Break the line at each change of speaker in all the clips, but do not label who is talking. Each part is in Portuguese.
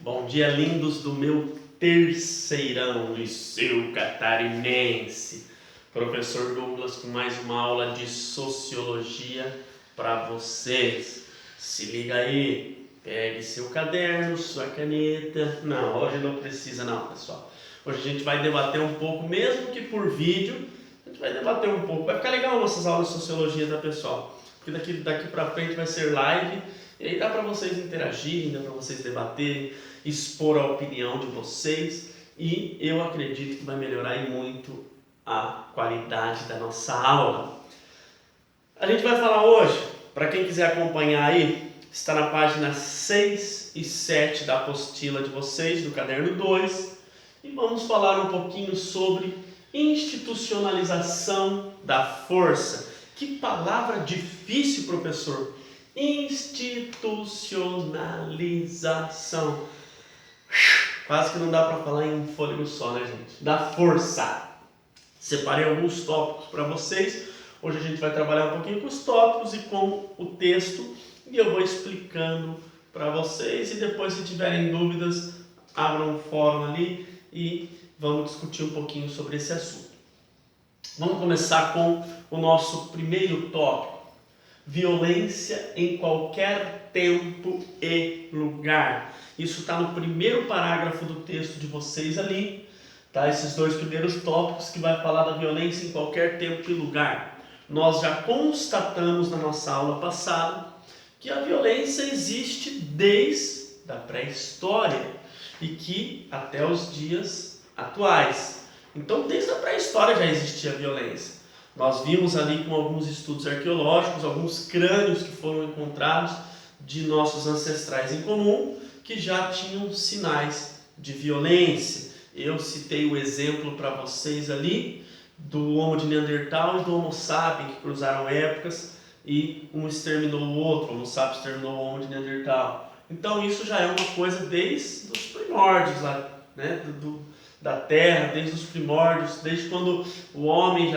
Bom dia, lindos do meu terceirão Liceu Catarinense. Professor Douglas com mais uma aula de Sociologia para vocês. Se liga aí, pegue seu caderno, sua caneta. Não, hoje não precisa não, pessoal. Hoje a gente vai debater um pouco, mesmo que por vídeo, a gente vai debater um pouco. Vai ficar legal nossas aulas de Sociologia, tá, pessoal? Porque daqui para frente vai ser live. E aí dá para vocês interagirem, dá para vocês debaterem, expor a opinião de vocês, e eu acredito que vai melhorar muito a qualidade da nossa aula. A gente vai falar hoje, para quem quiser acompanhar aí, está na página 6 e 7 da apostila de vocês, do caderno 2, e vamos falar um pouquinho sobre institucionalização da força. Que palavra difícil, professor! Institucionalização. Quase que não dá para falar em um fôlego só, né, gente? Da força. Separei alguns tópicos para vocês. Hoje a gente vai trabalhar um pouquinho com os tópicos e com o texto. E eu vou explicando para vocês. E depois, se tiverem dúvidas, abram um fórum ali e vamos discutir um pouquinho sobre esse assunto. Vamos começar com o nosso primeiro tópico. Violência em qualquer tempo e lugar. Isso está no primeiro parágrafo do texto de vocês ali, tá? Esses dois primeiros tópicos que vai falar da violência em qualquer tempo e lugar. Nós já constatamos na nossa aula passada que a violência existe desde a pré-história e que até os dias atuais. Então, desde a pré-história já existia violência. Nós vimos ali com alguns estudos arqueológicos, alguns crânios que foram encontrados de nossos ancestrais em comum, que já tinham sinais de violência. Eu citei o exemplo para vocês ali do Homo de Neandertal e do Homo sapiens, que cruzaram épocas e um exterminou o outro, o Homo sapiens exterminou o Homo de Neandertal. Então isso já é uma coisa desde os primórdios lá, né, da Terra, desde os primórdios, desde quando o homem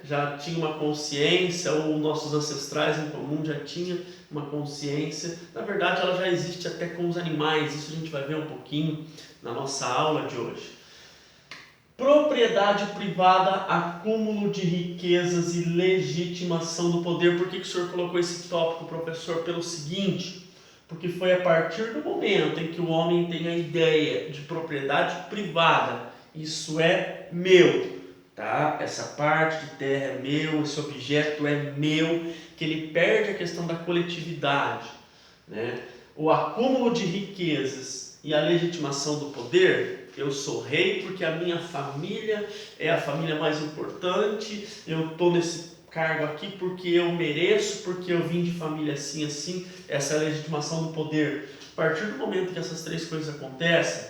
já tinha uma consciência, ou nossos ancestrais em comum já tinham uma consciência. Na verdade, ela já existe até com os animais, isso a gente vai ver um pouquinho na nossa aula de hoje. Propriedade privada, acúmulo de riquezas e legitimação do poder. Por que o senhor colocou esse tópico, professor? Pelo seguinte: porque foi a partir do momento em que o homem tem a ideia de propriedade privada, isso é meu, tá? Essa parte de terra é meu, esse objeto é meu, que ele perde a questão da coletividade, né? O acúmulo de riquezas e a legitimação do poder. Eu sou rei porque a minha família é a família mais importante, eu estou nesse cargo aqui porque eu mereço, porque eu vim de família assim, assim. Essa é a legitimação do poder. A partir do momento que essas três coisas acontecem,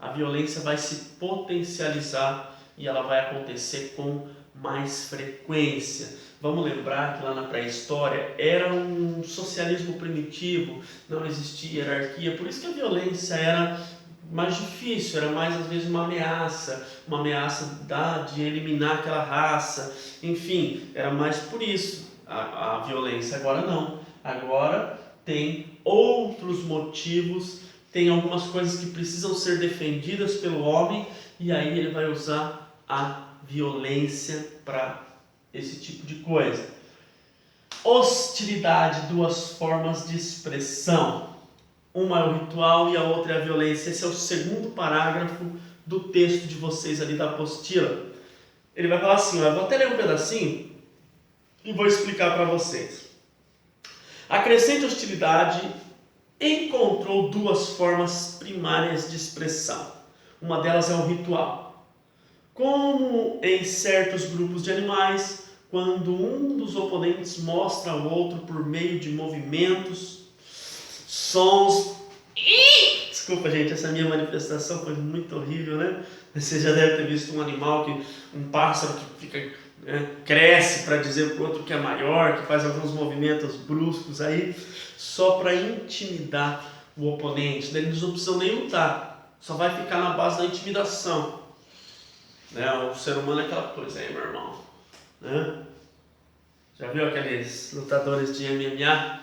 a violência vai se potencializar e ela vai acontecer com mais frequência. Vamos lembrar que lá na pré-história era um socialismo primitivo, não existia hierarquia, por isso que a violência era mais difícil, era mais às vezes uma ameaça de eliminar aquela raça, enfim, era mais por isso a violência. Agora não, agora tem outros motivos, tem algumas coisas que precisam ser defendidas pelo homem e aí ele vai usar a violência para esse tipo de coisa. Hostilidade, duas formas de expressão. Uma é o ritual e a outra é a violência. Esse é o segundo parágrafo do texto de vocês ali da apostila. Ele vai falar assim, eu vou até ler um pedacinho e vou explicar para vocês. A crescente hostilidade encontrou duas formas primárias de expressão. Uma delas é o ritual. Como em certos grupos de animais, quando um dos oponentes mostra ao outro por meio de movimentos, sons. Desculpa, gente, essa minha manifestação foi muito horrível, né? Você já deve ter visto um animal, um pássaro que fica, cresce para dizer para o outro que é maior, que faz alguns movimentos bruscos aí, só para intimidar o oponente. Daí eles não precisam nem lutar, só vai ficar na base da intimidação. Né? O ser humano é aquela coisa aí, meu irmão. Né? Já viu aqueles lutadores de MMA?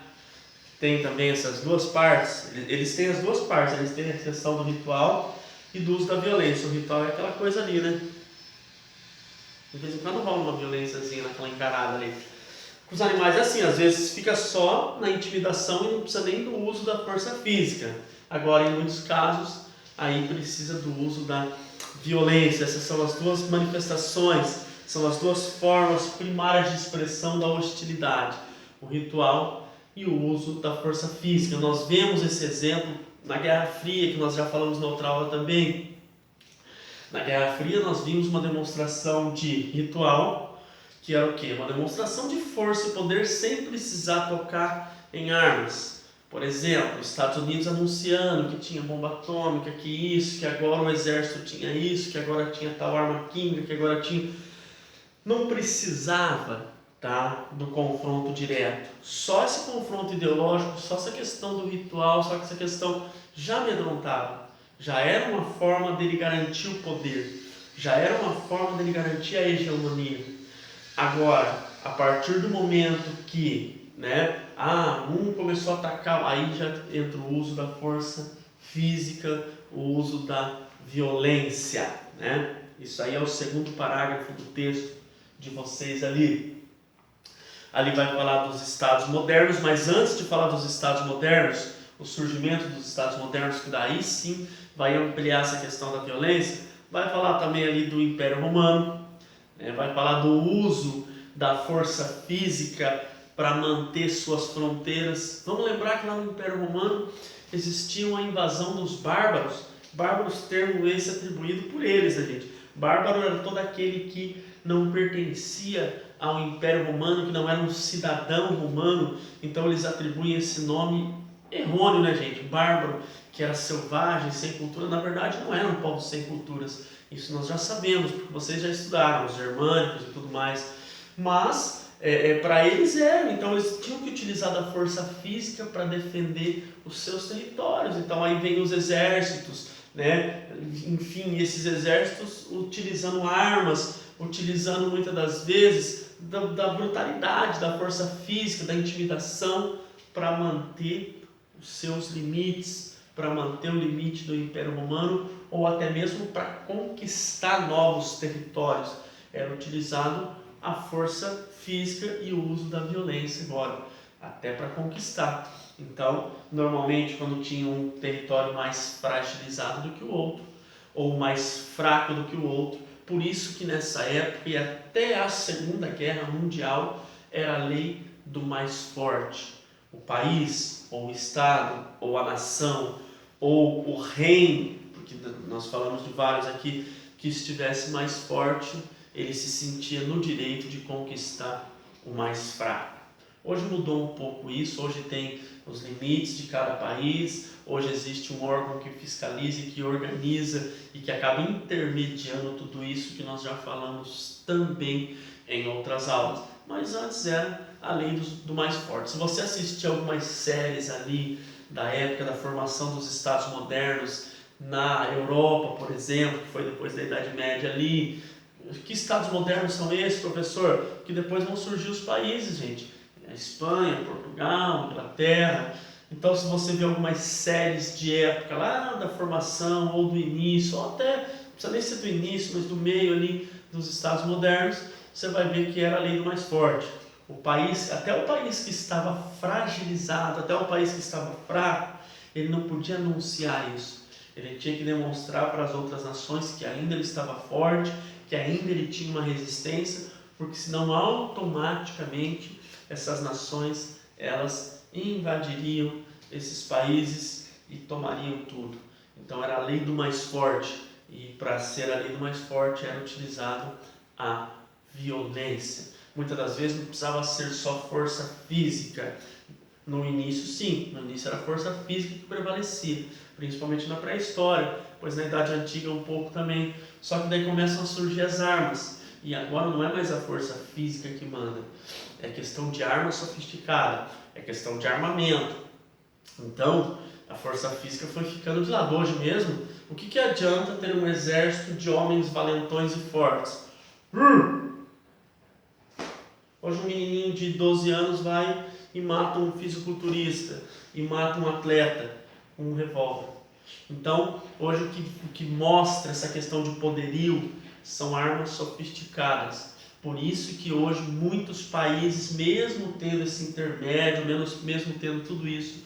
tem também essas duas partes. Eles têm as duas partes, eles têm a questão do ritual e do uso da violência. O ritual é aquela coisa ali, né? De vez em quando rola uma violênciazinha naquela encarada ali. Com os animais é assim, às vezes fica só na intimidação e não precisa nem do uso da força física. Agora, em muitos casos, aí precisa do uso da violência. Essas são as duas manifestações, são as duas formas primárias de expressão da hostilidade. O ritual e o uso da força física. Nós vemos esse exemplo na Guerra Fria, que nós já falamos na outra aula também. Na Guerra Fria nós vimos uma demonstração de ritual, que era o quê? Uma demonstração de força e poder sem precisar tocar em armas. Por exemplo, os Estados Unidos anunciando que tinha bomba atômica, que isso, que agora o exército tinha isso, que agora tinha tal arma química, que agora tinha... Não precisava, tá, do confronto direto. Só esse confronto ideológico, só essa questão do ritual, só essa questão já amedrontava. Já era uma forma dele garantir o poder, já era uma forma dele garantir a hegemonia. Agora, a partir do momento que, né, um começou a atacar, aí já entra o uso da força física, o uso da violência, né? Isso aí é o segundo parágrafo do texto de vocês ali. Ali vai falar dos estados modernos, mas antes de falar dos estados modernos, o surgimento dos estados modernos, que daí sim vai ampliar essa questão da violência, vai falar também ali do Império Romano, né? Vai falar do uso da força física para manter suas fronteiras. Vamos lembrar que lá no Império Romano existia uma invasão dos bárbaros, termo esse atribuído por eles, né, gente? Bárbaro era todo aquele que não pertencia ao Império Romano, que não era um cidadão romano, então eles atribuem esse nome errôneo, né, gente? Bárbaro, que era selvagem, sem cultura, na verdade não era um povo sem culturas. Isso nós já sabemos, porque vocês já estudaram, os germânicos e tudo mais. Mas, para eles era, então eles tinham que utilizar da força física para defender os seus territórios. Então aí vem os exércitos, né? Enfim, esses exércitos utilizando armas, utilizando muitas das vezes da brutalidade, da força física, da intimidação para manter os seus limites, para manter o limite do Império Romano ou até mesmo para conquistar novos territórios. Era utilizado a força física e o uso da violência agora, até para conquistar. Então, normalmente quando tinha um território mais fragilizado do que o outro, ou mais fraco do que o outro, por isso que nessa época e até a Segunda Guerra Mundial era a lei do mais forte. O país, ou o estado, ou a nação, ou o reino, porque nós falamos de vários aqui, que estivesse mais forte, ele se sentia no direito de conquistar o mais fraco. Hoje mudou um pouco isso, hoje tem os limites de cada país, hoje existe um órgão que fiscaliza e que organiza e que acaba intermediando tudo isso que nós já falamos também em outras aulas. Mas antes era a lei do mais forte. Se você assistir algumas séries ali da época da formação dos Estados modernos na Europa, por exemplo, que foi depois da Idade Média ali, que Estados modernos são esses, professor? Que depois vão surgir os países, gente. A Espanha, Portugal, Inglaterra. Então, se você vê algumas séries de época lá da formação ou do início, ou até, não precisa nem ser do início, mas do meio ali dos Estados modernos, você vai ver que era a lei do mais forte. O país, até o país que estava fragilizado, até o país que estava fraco, ele não podia anunciar isso. Ele tinha que demonstrar para as outras nações que ainda ele estava forte, que ainda ele tinha uma resistência, porque senão automaticamente essas nações elas invadiriam esses países e tomariam tudo. Então era a lei do mais forte, e para ser a lei do mais forte era utilizado a violência. Muitas das vezes não precisava ser só força física. No início sim, no início era a força física que prevalecia, principalmente na pré-história, pois na Idade Antiga um pouco também. Só que daí começam a surgir as armas, e agora não é mais a força física que manda, é questão de arma sofisticada, é questão de armamento. Então, a força física foi ficando de lado. Hoje mesmo, o que adianta ter um exército de homens valentões e fortes? Hoje um menininho de 12 anos vai e mata um fisiculturista, e mata um atleta com um revólver. Então, hoje o que mostra essa questão de poderio são armas sofisticadas. Por isso que hoje muitos países, mesmo tendo esse intermédio, mesmo tendo tudo isso,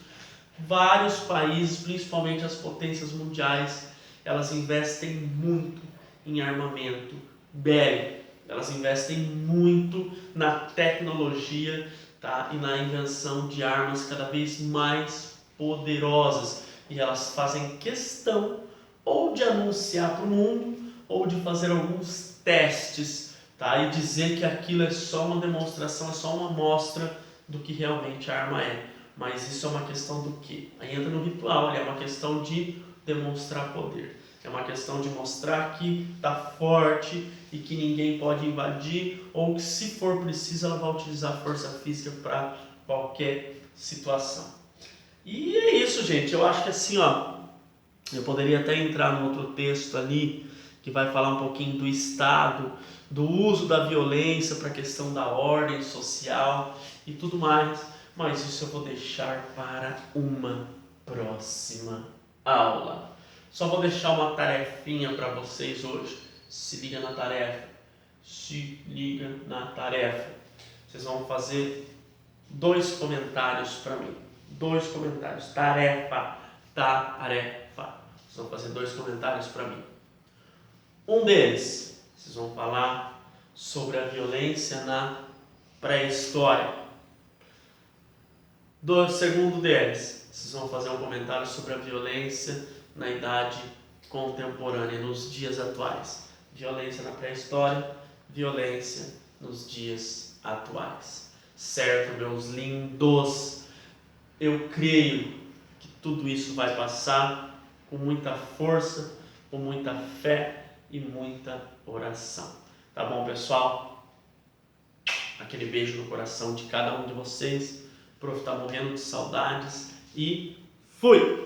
vários países, principalmente as potências mundiais, elas investem muito em armamento bélico. Elas investem muito na tecnologia, tá? E na invenção de armas cada vez mais poderosas. E elas fazem questão ou de anunciar para o mundo ou de fazer alguns testes, tá? E dizer que aquilo é só uma demonstração, é só uma amostra do que realmente a arma é. Mas isso é uma questão do quê? Aí entra no ritual, é uma questão de demonstrar poder. É uma questão de mostrar que está forte e que ninguém pode invadir, ou que, se for preciso, ela vai utilizar a força física para qualquer situação. E é isso, gente. Eu acho que assim, ó, eu poderia até entrar no outro texto ali, que vai falar um pouquinho do Estado, do uso da violência para a questão da ordem social e tudo mais, mas isso eu vou deixar para uma próxima aula. Só vou deixar uma tarefinha para vocês hoje. Se liga na tarefa. Se liga na tarefa. Vocês vão fazer 2 comentários para mim. 2 comentários. Tarefa. Vocês vão fazer 2 comentários para mim. Um deles, vocês vão falar sobre a violência na pré-história. Do segundo deles, vocês vão fazer um comentário sobre a violência na idade contemporânea, nos dias atuais. Violência na pré-história, violência nos dias atuais. Certo, meus lindos? Eu creio que tudo isso vai passar com muita força, com muita fé e muita oração. Tá bom, pessoal? Aquele beijo no coração de cada um de vocês. O prof tá morrendo de saudades e fui!